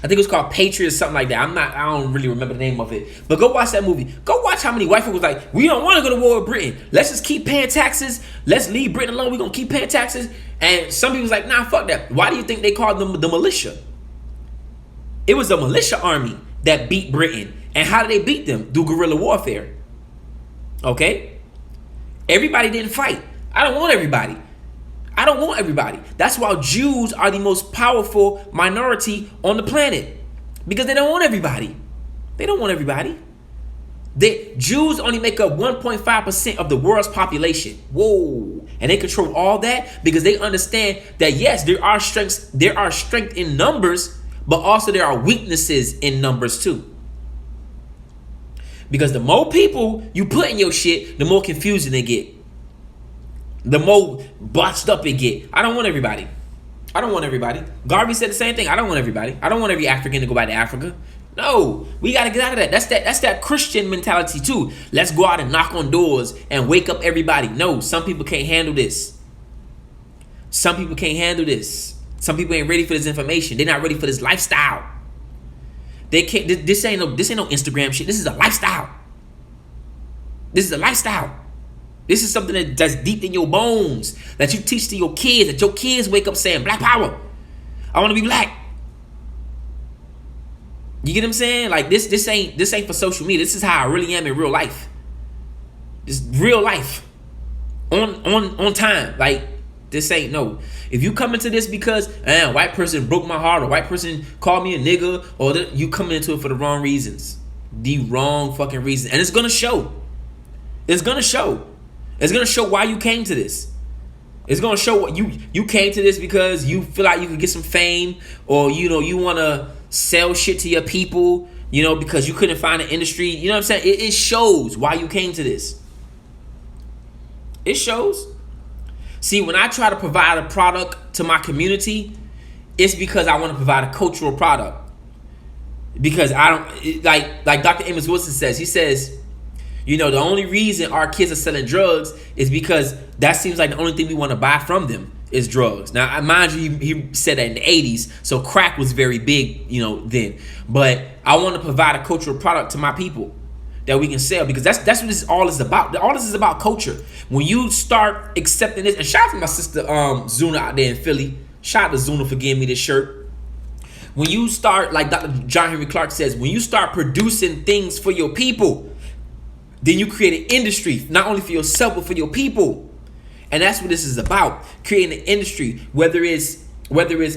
think it was called Patriot or something like that. I don't really remember the name of it. But go watch that movie. Go watch how many white people was like, we don't want to go to war with Britain. Let's just keep paying taxes. Let's leave Britain alone. We're gonna keep paying taxes. And some people was like, nah, fuck that. Why do you think they called them the militia? It was a militia army that beat Britain. And how did they beat them? Through guerrilla warfare. Okay? Everybody didn't fight. I don't want everybody. That's why Jews are the most powerful minority on the planet. Because they don't want everybody. Jews only make up 1.5% of the world's population. Whoa. And they control all that because they understand that yes, there are strength in numbers, but also there are weaknesses in numbers too. Because the more people you put in your shit, the more confusing they get. The more botched up it get. I don't want everybody. Garvey said the same thing. I don't want everybody. I don't want every African to go back to Africa. No, we got to get out of that. That's that Christian mentality too. Let's go out and knock on doors and wake up everybody. No, some people can't handle this. Some people ain't ready for this information. They're not ready for this lifestyle. They can't. This ain't no Instagram shit. This is a lifestyle. This is something that's deep in your bones, that you teach to your kids, that your kids wake up saying, Black power. I want to be black. You get what I'm saying? Like this ain't for social media. This is how I really am in real life. This real life. On time. Like, this ain't no. If you come into this because white person broke my heart, or white person called me a nigga, or you come into it for the wrong reasons. The wrong fucking reasons. And it's gonna show. It's gonna show why you came to this. It's gonna show what you came to this because you feel like you could get some fame, or you wanna sell shit to your people, because you couldn't find an industry. You know what I'm saying? It shows why you came to this. It shows. See, when I try to provide a product to my community, it's because I want to provide a cultural product. Because I don't like Dr. Amos Wilson says. He says, the only reason our kids are selling drugs is because that seems like the only thing we want to buy from them is drugs. Now, mind you, he said that in the 80s, so crack was very big, then. But I want to provide a cultural product to my people that we can sell, because that's what this all is about. All this is about culture. When you start accepting this, and shout out to my sister Zuna out there in Philly. Shout out to Zuna for giving me this shirt. When you start, like Dr. John Henry Clark says, when you start producing things for your people, then you create an industry, not only for yourself, but for your people. And that's what this is about, creating an industry. Whether it's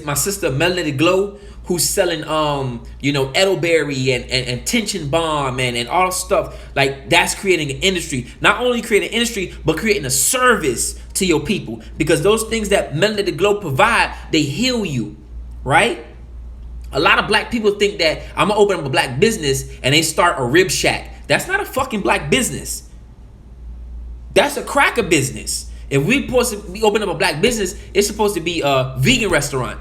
my sister Melody Glow, who's selling elderberry and tension bomb and all stuff, like that's creating an industry. Not only creating an industry, but creating a service to your people, because those things that Melody Glow provide, they heal you. right? A lot of black people think that I'm gonna open up a black business and they start a rib shack. That's not a fucking black business. That's a cracker business. If we supposed to be opening up a black business, it's supposed to be a vegan restaurant,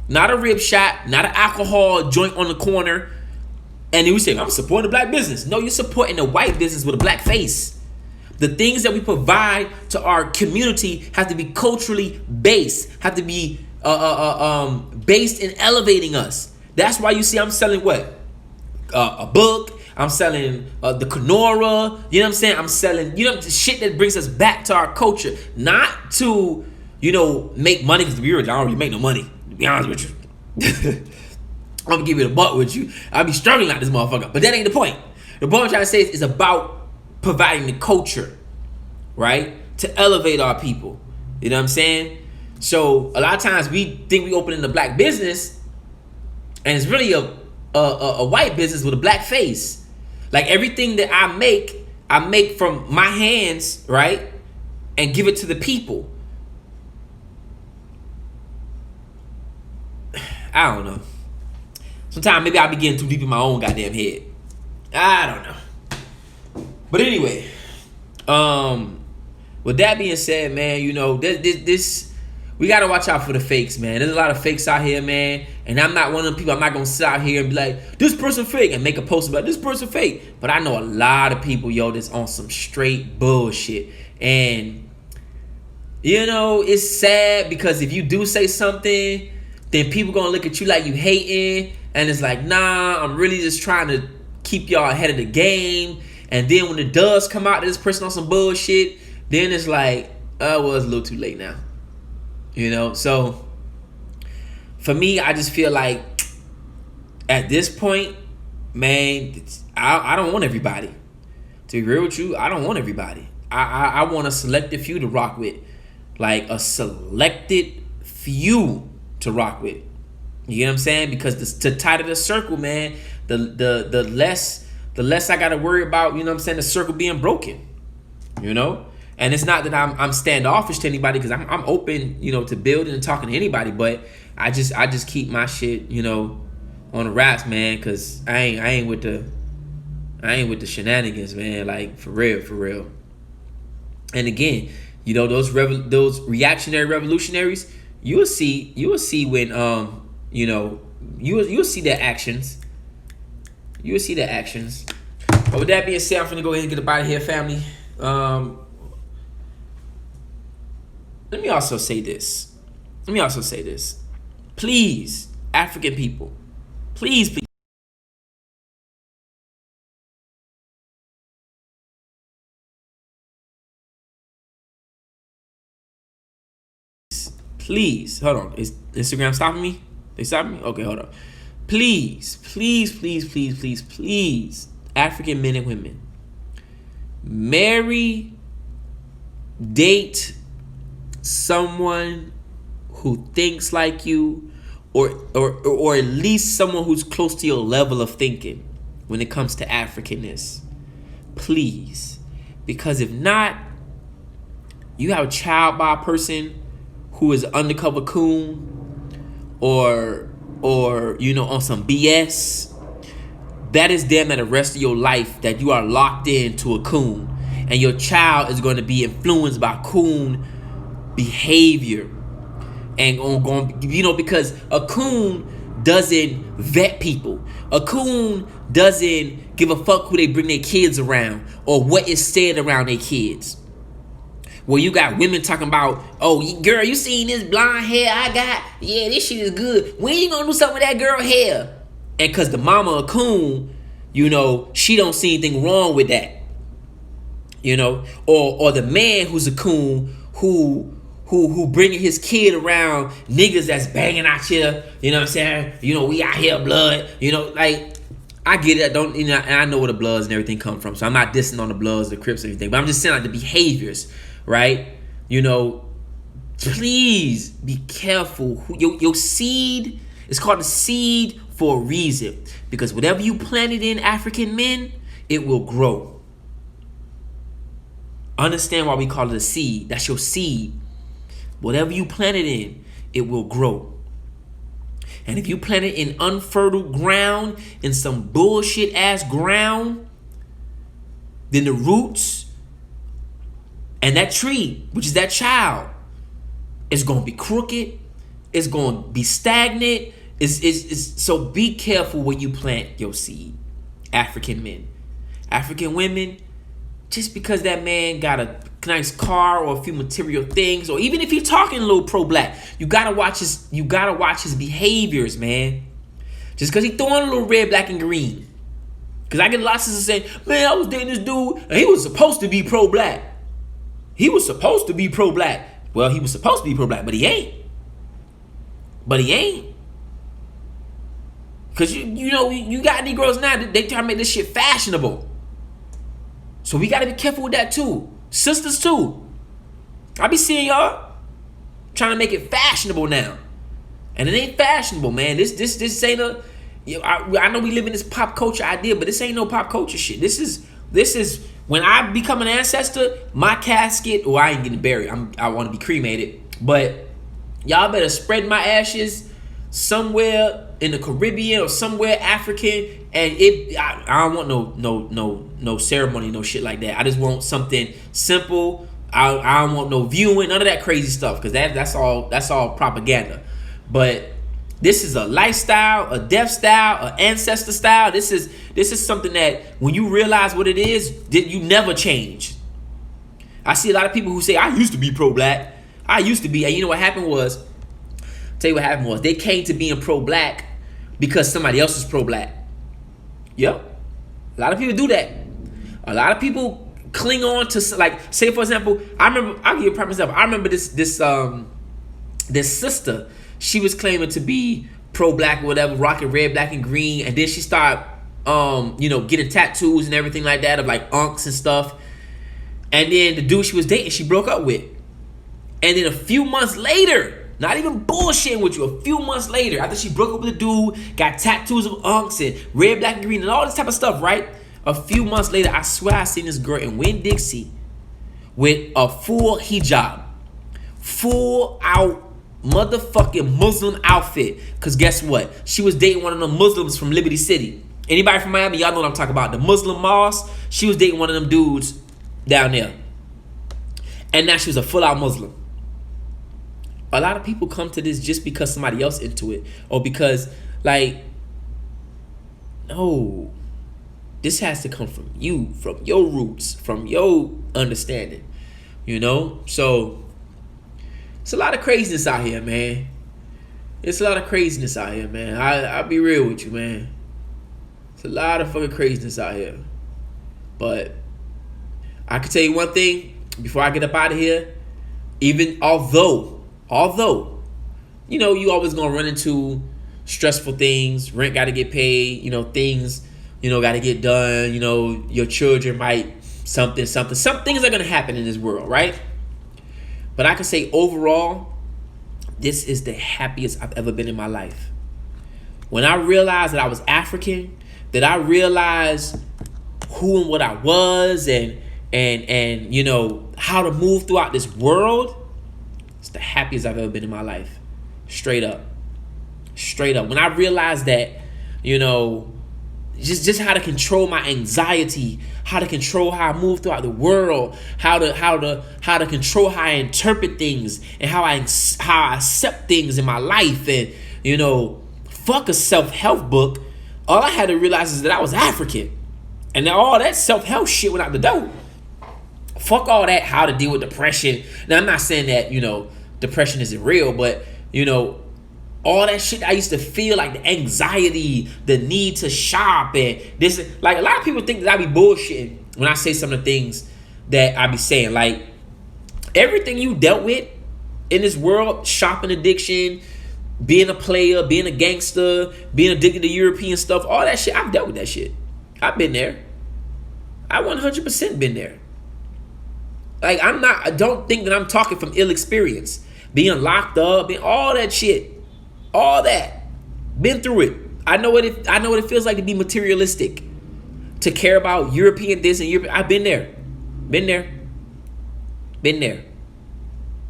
not a rib shack, not an alcohol joint on the corner. And then we say, I'm supporting a black business. No, you're supporting a white business with a black face. The things that we provide to our community have to be culturally based, have to be based in elevating us. That's why you see I'm selling what? A book. I'm selling the Kenora. You know what I'm saying? I'm selling, the shit that brings us back to our culture. Not to, make money, because to be real, I don't really make no money, to be honest with you. I'm gonna give it a buck with you. I'll be struggling like this motherfucker. But that ain't the point. The point I'm trying to say is about providing the culture, right? To elevate our people. You know what I'm saying? So a lot of times we think we opening a black business, and it's really a white business with a black face. Like everything that I make from my hands, right? And give it to the people. I don't know. Sometimes maybe I'll be getting too deep in my own goddamn head. I don't know. But anyway, with that being said, man, this we gotta watch out for the fakes, man. There's a lot of fakes out here, man. And I'm not one of them people. I'm not gonna sit out here and be like, this person fake, and make a post about this person fake. But I know a lot of people, that's on some straight bullshit. And it's sad, because if you do say something, then people gonna look at you like you hating. And it's like, nah, I'm really just trying to keep y'all ahead of the game. And then when it does come out that this person on some bullshit, then it's like, well, it's a little too late now. So for me, I just feel like at this point, man, I don't want everybody. To be real with you, I don't want everybody. I want a selected few to rock with. Like a selected few to rock with. You know what I'm saying? Because to tighter the circle, man, the less I gotta worry about, the circle being broken. And it's not that I'm standoffish to anybody, because I'm open, to building and talking to anybody, but I just keep my shit, on the wraps, man, because I ain't with the shenanigans, man, like for real. And again, those reactionary revolutionaries, you will see when you'll see their actions. You will see their actions. But with that being said, I'm finna go ahead and get up out of here, family. Let me also say this. Please, African people, please. Please, hold on. Is Instagram stopping me? They stopping me? Okay, hold on. Please, African men and women, marry, date someone who thinks like you, or at least someone who's close to your level of thinking when it comes to Africanness. Please. Because if not, you have a child by a person who is an undercover coon, or on some BS, that is them that the rest of your life that you are locked into a coon, and your child is going to be influenced by coon behavior, and because a coon doesn't vet people. A coon doesn't give a fuck who they bring their kids around or what is said around their kids. Well, you got women talking about, oh, girl, you seen this blonde hair I got? Yeah, this shit is good. When you gonna do something with that girl hair? And because the mama a coon, she don't see anything wrong with that. Or the man who's a coon who bringing his kid around niggas that's banging out here. You know what I'm saying? We out here blood. Like, I get it. And I know where the Bloods and everything come from. So I'm not dissing on the Bloods, the Crips, and everything. But I'm just saying, like, the behaviors. Right? Please be careful. Your seed is called a seed for a reason. Because whatever you planted in African men, it will grow. Understand why we call it a seed. That's your seed. Whatever you planted in, it will grow. And if you plant it in unfertile ground, in some bullshit ass ground, then the roots and that tree, which is that child, is going to be crooked. It's going to be stagnant. So be careful when you plant your seed. African men. African women, just because that man got a nice car or a few material things, or even if he's talking a little pro-black, you gotta watch his behaviors, man. Just because he throwing a little red, black, and green. Because I get a lot of sisters saying, man, I was dating this dude and he was supposed to be pro-black. He was supposed to be pro-black. Well, he was supposed to be pro-black, but he ain't. Because you got Negroes now, they try to make this shit fashionable. So we gotta be careful with that too. Sisters too. I be seeing y'all trying to make it fashionable now. And it ain't fashionable, man. This ain't a, I know we live in this pop culture idea, but this ain't no pop culture shit. This is when I become an ancestor, my casket, I ain't getting buried. I want to be cremated. But y'all better spread my ashes somewhere in the Caribbean or somewhere African, and I don't want no ceremony, no shit like that. I just want something simple. I don't want no viewing, none of that crazy stuff, because that's all propaganda. But this is a lifestyle, a death style, an ancestor style. This is something that when you realize what it is, you never change. I see a lot of people who say, I used to be pro-black. I used to be. And you know what happened was, tell you what happened was, they came to being pro-black because somebody else was pro-black. Yep. A lot of people do that. A lot of people cling on to, like, say for example, I'll give you a prime example. I remember this sister. She was claiming to be pro-black or whatever, rocking red, black, and green, and then she started getting tattoos and everything like that of like unks and stuff. And then the dude she was dating, she broke up with. And then a few months later, not even bullshitting with you, a few months later, after she broke up with the dude, got tattoos of unks and red, black, and green and all this type of stuff, right? A few months later, I swear I seen this girl in Winn-Dixie with a full hijab, full out motherfucking Muslim outfit. Cause guess what? She was dating one of them Muslims from Liberty City. Anybody from Miami, y'all know what I'm talking about. The Muslim mosque. She was dating one of them dudes down there. And now she was a full out Muslim. A lot of people come to this just because somebody else into it. Or because, like, no. This has to come from you, from your roots, from your understanding. So it's a lot of craziness out here, man. It's a lot of craziness out here, man. I'll be real with you, man. It's a lot of fucking craziness out here. But I can tell you one thing before I get up out of here. Even although, you always gonna run into stressful things. Rent gotta get paid. Things, gotta get done. Your children might something. Some things are gonna happen in this world, right? But I can say overall, this is the happiest I've ever been in my life. When I realized that I was African, that I realized who and what I was, and how to move throughout this world, it's the happiest I've ever been in my life. Straight up. When I realized that, just how to control my anxiety, how to control how I move throughout the world, how to control how I interpret things, and how I accept things in my life, and fuck a self-help book. All I had to realize is that I was African, and then all that self-help shit went out the door. Fuck all that, how to deal with depression. Now I'm not saying that depression isn't real, but all that shit I used to feel, like the anxiety, the need to shop, and this, like, a lot of people think that I be bullshitting when I say some of the things that I be saying. Like, everything you dealt with in this world, shopping addiction, being a player, being a gangster, being addicted to European stuff, all that shit, I've dealt with that shit. I've been there. I 100% been there. Like, I don't think that I'm talking from ill experience. Being locked up, all that shit. All that. Been through it. I know what it feels like to be materialistic. To care about European this and European. I've been there. Been there.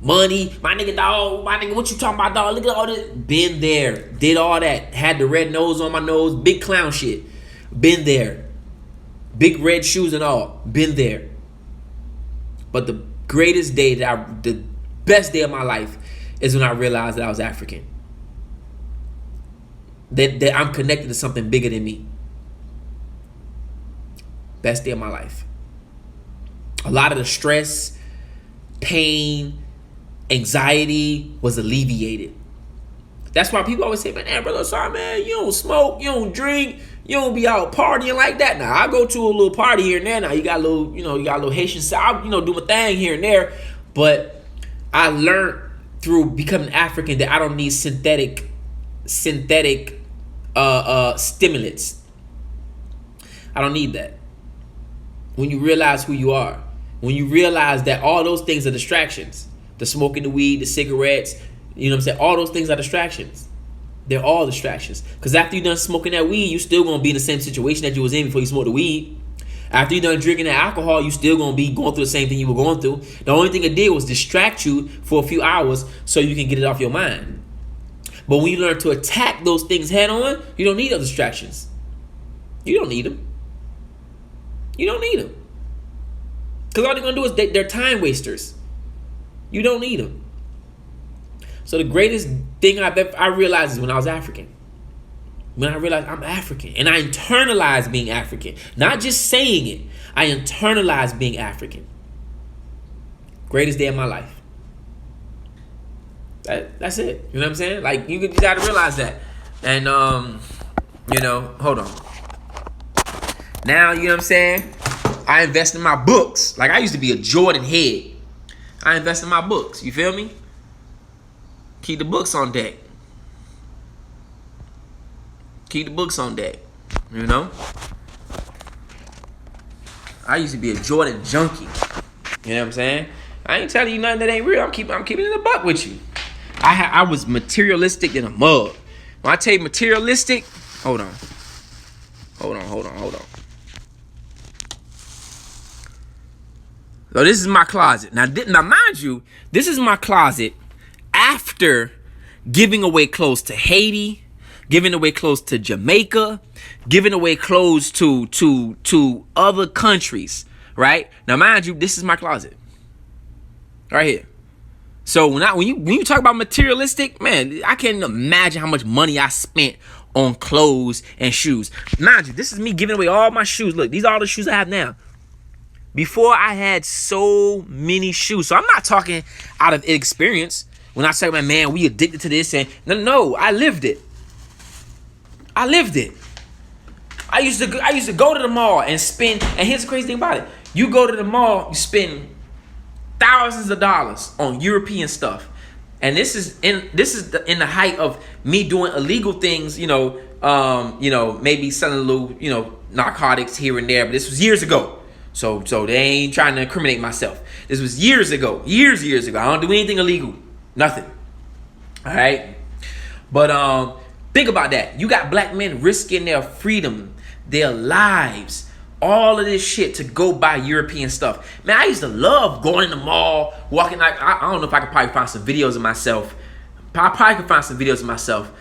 Money, my nigga, dog, my nigga, what you talking about, dog? Look at all this. Been there, did all that. Had the red nose on my nose, big clown shit. Been there. Big red shoes and all. Been there. But the greatest day the best day of my life is when I realized that I was African. That I'm connected to something bigger than me. Best day of my life. A lot of the stress, pain, anxiety was alleviated. That's why people always say, man, brother, sorry, man, you don't smoke, you don't drink, you don't be out partying like that. Now, I go to a little party here and there. Now, you got a little Haitian side, do my thing here and there. But I learned through becoming African that I don't need synthetic stimulants. I don't need that. When you realize who you are, when you realize that all those things are distractions, the smoking, the weed, the cigarettes, you know what I'm saying? All those things are distractions. They're all distractions. Because after you're done smoking that weed, you still going to be in the same situation that you was in before you smoked the weed. After you're done drinking that alcohol, you still going to be going through the same thing you were going through. The only thing it did was distract you for a few hours so you can get it off your mind. But when you learn to attack those things head on, you don't need those distractions. You don't need them. You don't need them. Because all they're going to do is they're time wasters. You don't need them. So the greatest thing I realized is when I was African. When I realized I'm African. And I internalized being African. Not just saying it. I internalized being African. Greatest day of my life. That's it. You know what I'm saying? Like, you got to realize that. And, hold on. Now, you know what I'm saying? I invest in my books. Like, I used to be a Jordan head. I invest in my books. You feel me? Keep the books on deck. Keep the books on deck. You know? I used to be a Jordan junkie. You know what I'm saying? I ain't telling you nothing that ain't real. I'm keeping it in the buck with you. I was materialistic in a mug. When I tell you materialistic, hold on. So this is my closet. Now mind you, this is my closet after giving away clothes to Haiti, giving away clothes to Jamaica, giving away clothes to other countries, right? Now mind you, this is my closet. Right here. So when you talk about materialistic, man, I can't imagine how much money I spent on clothes and shoes. Mind you, this is me giving away all my shoes. Look, these are all the shoes I have now. Before I had so many shoes. So I'm not talking out of experience. When I say, man, we addicted to this. And no, I lived it. I used to go to the mall and spend. And here's the crazy thing about it. You go to the mall, you spend thousands of dollars on European stuff. And this is in the height of me doing illegal things, maybe selling a little, narcotics here and there. But this was years ago. So they ain't trying to incriminate myself. This was years ago. Years ago. I don't do anything illegal. Nothing. All right? But think about that. You got black men risking their freedom, their lives, all of this shit to go buy European stuff. Man, I used to love going in the mall, walking like, I don't know if I could probably find some videos of myself. I probably could find some videos of myself.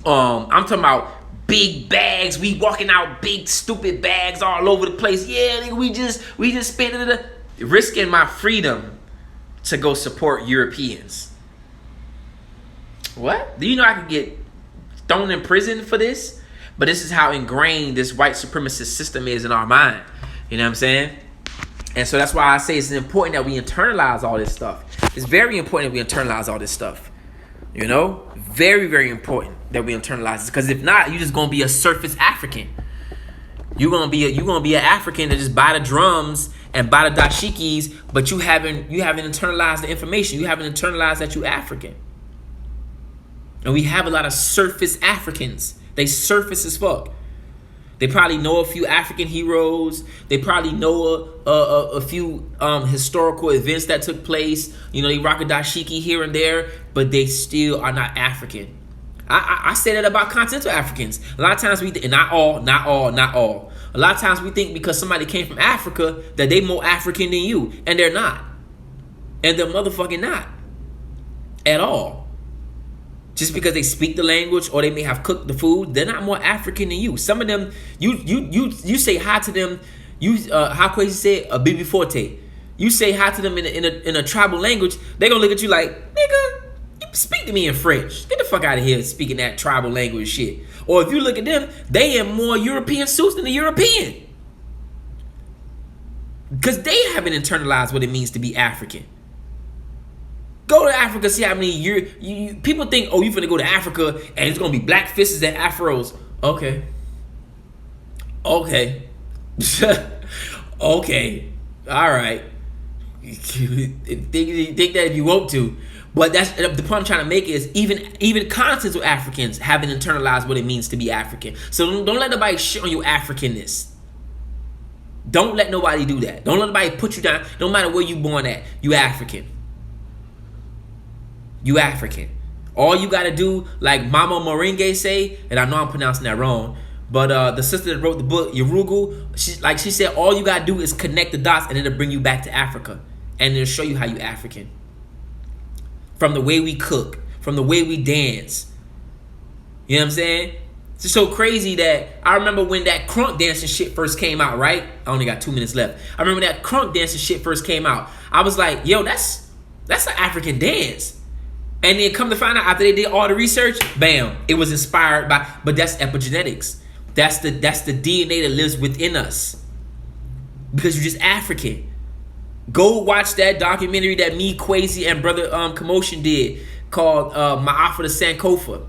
I'm talking about big bags. We walking out big stupid bags all over the place. Yeah, nigga, we just spent it, risking my freedom to go support Europeans. What? Do you know I could get thrown in prison for this? But this is how ingrained this white supremacist system is in our mind. You know what I'm saying? And so that's why I say it's important that we internalize all this stuff. It's very important that we internalize all this stuff. You know? Very, very important that we internalize it. Because if not, you're just going to be a surface African. You're gonna be an African that just buy the drums and buy the dashikis, but you haven't internalized the information. You haven't internalized that you're African. And we have a lot of surface Africans. They surface as fuck. They probably know a few African heroes. They probably know a few historical events that took place. You know, they rock a dashiki here and there, but they still are not African. I say that about continental Africans. A lot of times and not all. A lot of times we think because somebody came from Africa that they more African than you, and they're not. And they're motherfucking not. at all. Just because they speak the language or they may have cooked the food, they're not more African than you. Some of them, you say hi to them. How crazy say a Bibi Forte. You say hi to them in a tribal language, they're gonna look at you like, nigga, you speak to me in French. Get the fuck out of here speaking that tribal language shit. Or if you look at them, they in more European suits than the European. Because they haven't internalized what it means to be African. Go to Africa, see how many years. People think, oh, you finna go to Africa and it's gonna be black fists and afros. Okay. Okay. All right. Think that if you want to. But that's the point I'm trying to make is even continental Africans haven't internalized what it means to be African. So don't let nobody shit on your Africanness. Don't let nobody do that. Don't let nobody put you down. No matter where you born at, you African. You African. All you gotta do, like Mama Moringe say, and I know I'm pronouncing that wrong, but the sister that wrote the book, Yorugu, she said, all you gotta do is connect the dots, and it'll bring you back to Africa, and it'll show you how you African. From the way we cook, from the way we dance. You know what I'm saying? It's so crazy that I remember when that crunk dancing shit first came out, right? I only got 2 minutes left. I remember that crunk dancing shit first came out. I was like, yo, that's an African dance. And then come to find out after they did all the research, bam, it was inspired by, but that's epigenetics. That's the DNA that lives within us. Because you're just African. Go watch that documentary that me, Quasi, and Brother Commotion did called Ma'afa the Sankofa.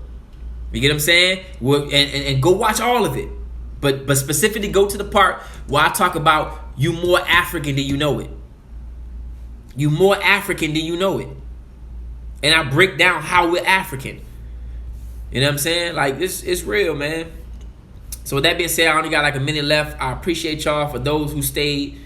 You get what I'm saying? And go watch all of it. But specifically go to the part where I talk about you more African than you know it. You more African than you know it. And I break down how we're African. You know what I'm saying? Like, it's real, man. So with that being said, I only got like a minute left. I appreciate y'all for those who stayed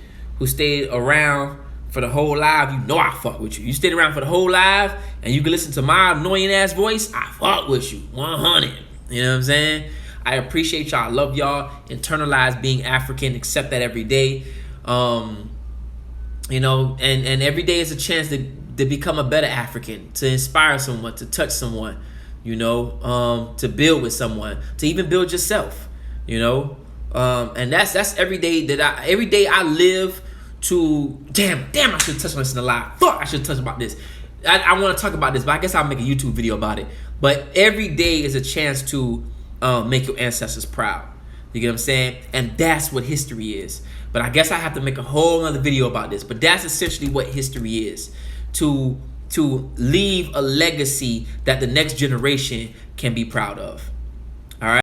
around for the whole live. You know I fuck with you. You stayed around for the whole live and you can listen to my annoying ass voice. I fuck with you. 100. You know what I'm saying? I appreciate y'all. I love y'all. Internalize being African. Accept that every day. You know, and every day is a chance to become a better African, to inspire someone, to touch someone, you know, to build with someone, to even build yourself, you know. And that's every day I live to damn, I should touch on this in the live. Fuck, I should touch about this. I want to talk about this, but I guess I'll make a YouTube video about it. But every day is a chance to make your ancestors proud. You get what I'm saying? And that's what history is. But I guess I have to make a whole other video about this. But that's essentially what history is. To leave a legacy that the next generation can be proud of. All right.